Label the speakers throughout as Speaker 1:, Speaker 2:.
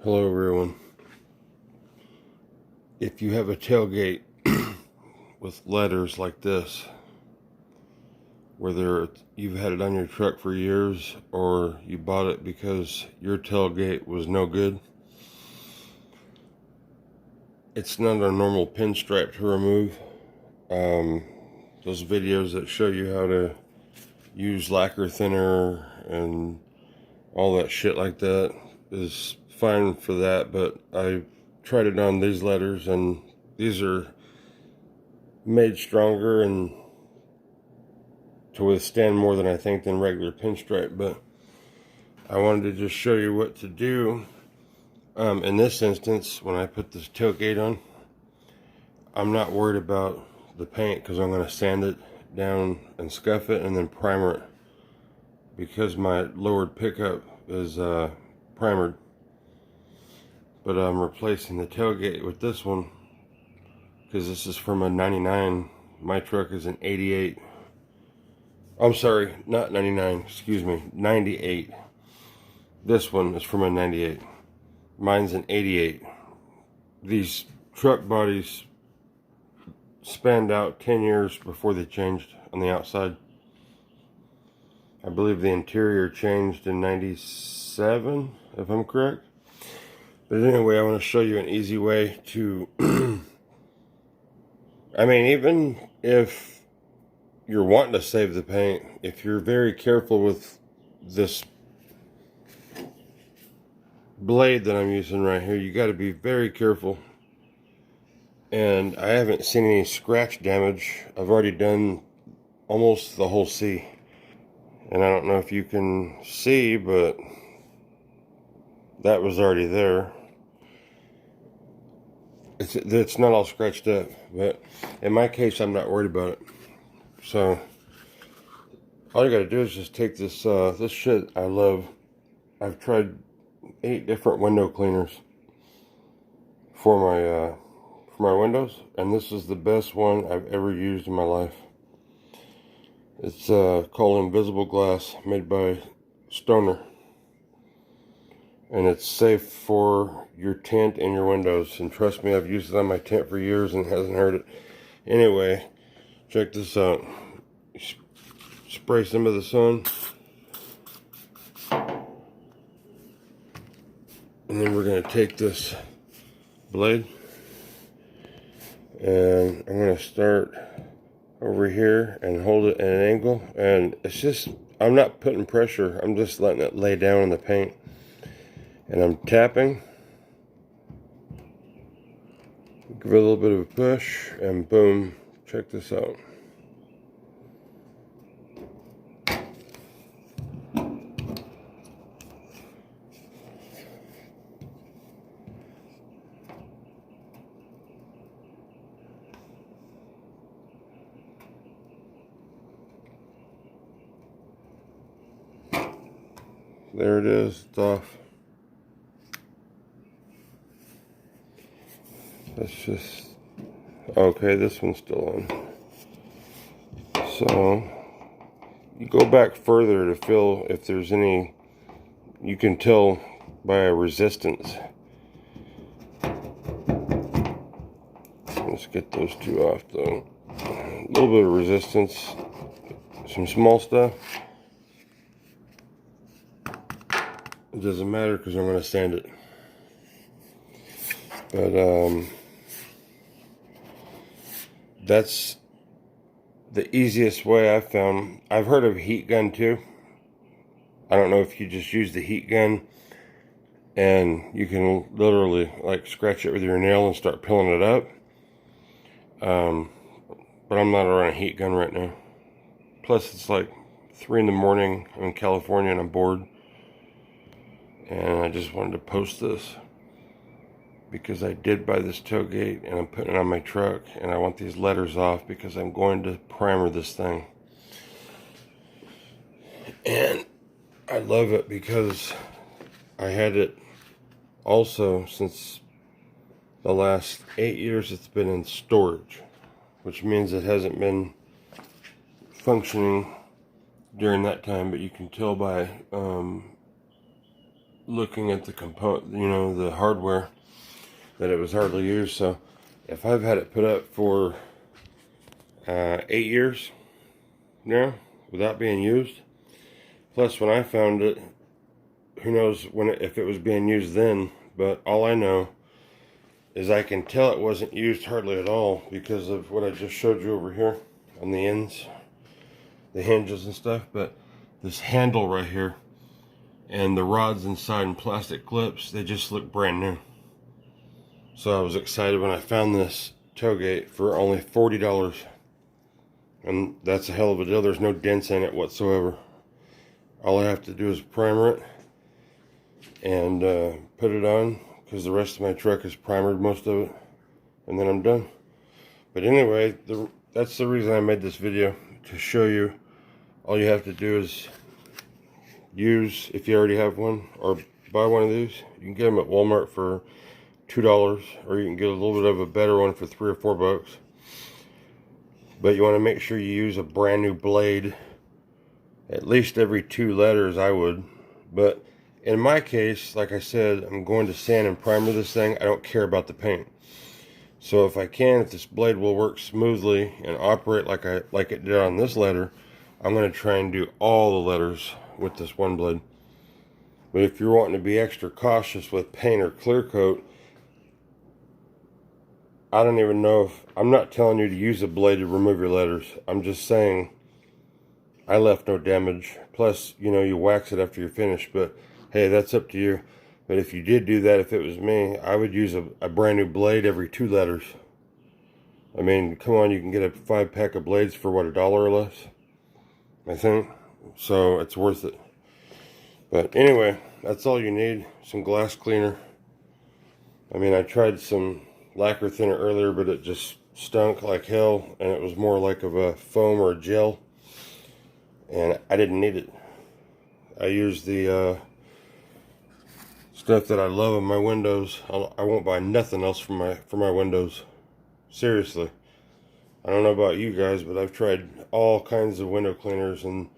Speaker 1: Hello everyone. If you have a tailgate with letters like this, whether you've had it on your truck for years or you bought it because your tailgate was no good, it's not a normal pinstripe to remove. Those videos that show you how to use lacquer thinner and all that shit like that is fine for that, but I tried it on these letters and these are made stronger and to withstand more than I think than regular pinstripe. But I wanted to just show you what to do. In this instance, when I put this tailgate on, I'm not worried about the paint because I'm going to sand it down and scuff it and then primer it, because my lowered pickup is primered. But I'm replacing the tailgate with this one because this is from a 99. My truck is an 88. I'm sorry, not 99, excuse me, 98. This one is from a 98. Mine's an 88. These truck bodies spanned out 10 years before they changed on the outside. I believe the interior changed in 97, if I'm correct. But anyway, I want to show you an easy way to, I mean, even if you're wanting to save the paint, if you're very careful with this blade that I'm using right here, you got to be very careful. And I haven't seen any scratch damage. I've already done almost the whole C. And I don't know if you can see, but that was already there. It's not all scratched up, but in my case, I'm not worried about it. So all you gotta do is just take this this shit I love. I've tried 8 different window cleaners for my windows, and this is the best one I've ever used in my life. It's called Invisible Glass, made by Stoner, and it's safe for your tent and your windows. And trust me, I've used it on my tent for years and it hasn't hurt it. Anyway, check this out. Spray some of this on, and then we're going to take this blade and I'm going to start over here and hold it at an angle, and it's just, I'm not putting pressure, I'm just letting it lay down in the paint, and I'm tapping, give it a little bit of a push, and boom, check this out. There it is, it's off. That's just, okay, this one's still on. So, you go back further to feel if there's any, you can tell by a resistance. Let's get those two off though. A little bit of resistance, some small stuff. It doesn't matter because I'm going to sand it. But that's the easiest way I've found. I've heard of heat gun too. I don't know if you just use the heat gun and you can literally like scratch it with your nail and start peeling it up. But I'm not around a heat gun right now. Plus it's like 3 in the morning. I'm in California and I'm bored. And I just wanted to post this because I did buy this tailgate and I'm putting it on my truck, and I want these letters off because I'm going to primer this thing. And I love it because I had it also since the last 8 years. It's been in storage, which means it hasn't been functioning during that time, but you can tell by looking at the component, you know, the hardware, that it was hardly used. So if I've had it put up for 8 years now without being used, plus when I found it, who knows when if it was being used then, but all I know is I can tell it wasn't used hardly at all because of what I just showed you over here on the ends, the hinges and stuff. But this handle right here and the rods inside and plastic clips, they just look brand new. So I was excited when I found this tailgate for only $40. And that's a hell of a deal. There's no dents in it whatsoever. All I have to do is primer it and put it on, because the rest of my truck is primered, most of it, and then I'm done. But anyway, that's the reason I made this video, to show you all you have to do is use, if you already have one, or buy one of these. You can get them at Walmart for $2, or you can get a little bit of a better one for $3 or $4. But you want to make sure you use a brand new blade, at least every 2 letters, I would. But in my case, like I said, I'm going to sand and primer this thing. I don't care about the paint. So if I can, if this blade will work smoothly and operate like it did on this letter, I'm going to try and do all the letters with this one blade. But if you're wanting to be extra cautious with paint or clear coat, I don't even know if, I'm not telling you to use a blade to remove your letters. I'm just saying I left no damage. Plus, you know, you wax it after you're finished, but hey, that's up to you. But if you did do that, if it was me, I would use a brand new blade every 2 letters. I mean, come on, you can get a 5-pack of blades for what, $1 or less, I think. So it's worth it. But anyway, that's all you need. Some glass cleaner. I mean, I tried some lacquer thinner earlier, but it just stunk like hell, and it was more like of a foam or a gel, and I didn't need it. I used the stuff that I love on my windows. I won't buy nothing else for my windows. Seriously. I don't know about you guys, but I've tried all kinds of window cleaners, and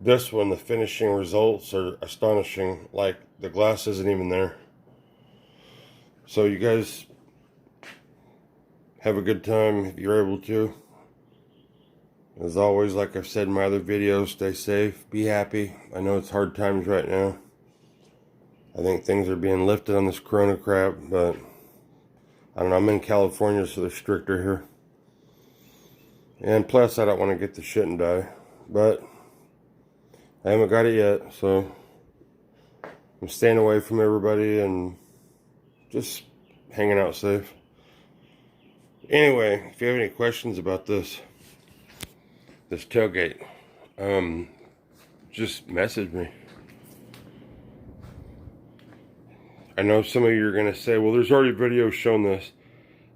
Speaker 1: this one, the finishing results are astonishing. Like, the glass isn't even there. So you guys have a good time if you're able to. As always, like I've said in my other videos, stay safe, be happy. I know it's hard times right now. I think things are being lifted on this corona crap, but I don't know, I'm in California, so they're stricter here. And plus, I don't want to get the shit and die, but I haven't got it yet, so I'm staying away from everybody and just hanging out safe. Anyway, if you have any questions about this tailgate, just message me. I know some of you are going to say, well, there's already videos showing this.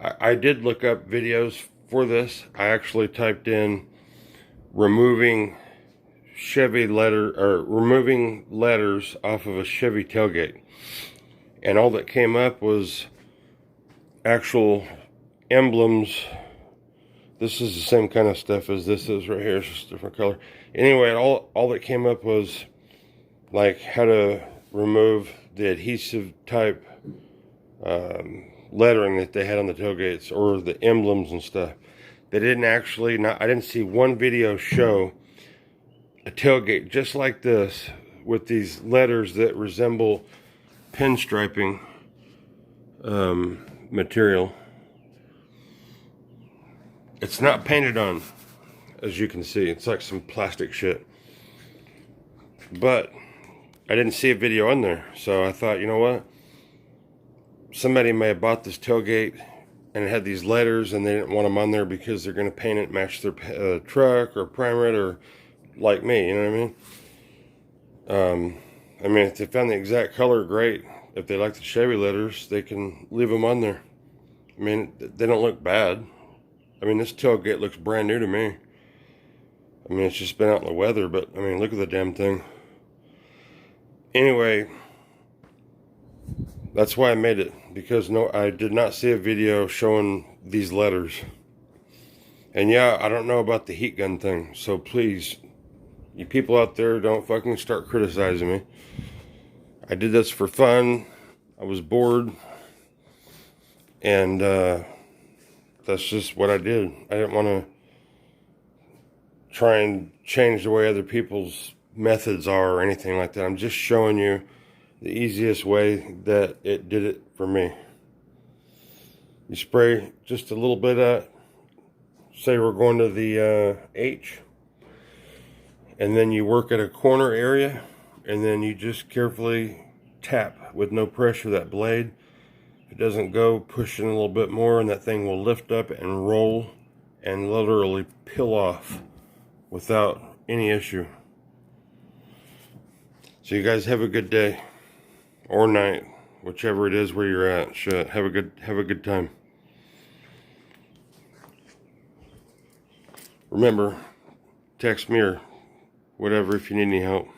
Speaker 1: I did look up videos for this. I actually typed in removing removing letters off of a Chevy tailgate, and all that came up was actual emblems. This is the same kind of stuff as this is right here. It's just a different color. Anyway, all that came up was like how to remove the adhesive type lettering that they had on the tailgates, or the emblems and stuff. They didn't actually, I didn't see one video show a tailgate just like this with these letters that resemble pinstriping material. It's not painted on, as you can see. It's like some plastic shit. But I didn't see a video on there, so I thought, you know what? Somebody may have bought this tailgate and it had these letters, and they didn't want them on there because they're going to paint it, match their truck, or primer it, or like me, you know what I mean? I mean, if they found the exact color, great. If they like the Chevy letters, they can leave them on there. I mean, they don't look bad. I mean, this tailgate looks brand new to me. I mean, it's just been out in the weather, but I mean, look at the damn thing. Anyway, that's why I made it, because no, I did not see a video showing these letters. And yeah, I don't know about the heat gun thing, so please, you people out there, don't fucking start criticizing me. I did this for fun. I was bored, and that's just what I did. I didn't want to try and change the way other people's methods are or anything like that. I'm just showing you the easiest way that it did it for me. You spray just a little bit of, say we're going to the H, and then you work at a corner area, and then you just carefully tap with no pressure that blade. If it doesn't go, push it a little bit more, and that thing will lift up and roll and literally peel off without any issue. So you guys have a good day or night, whichever it is where you're at. Shit, have a good time. Remember, text me or whatever if you need any help.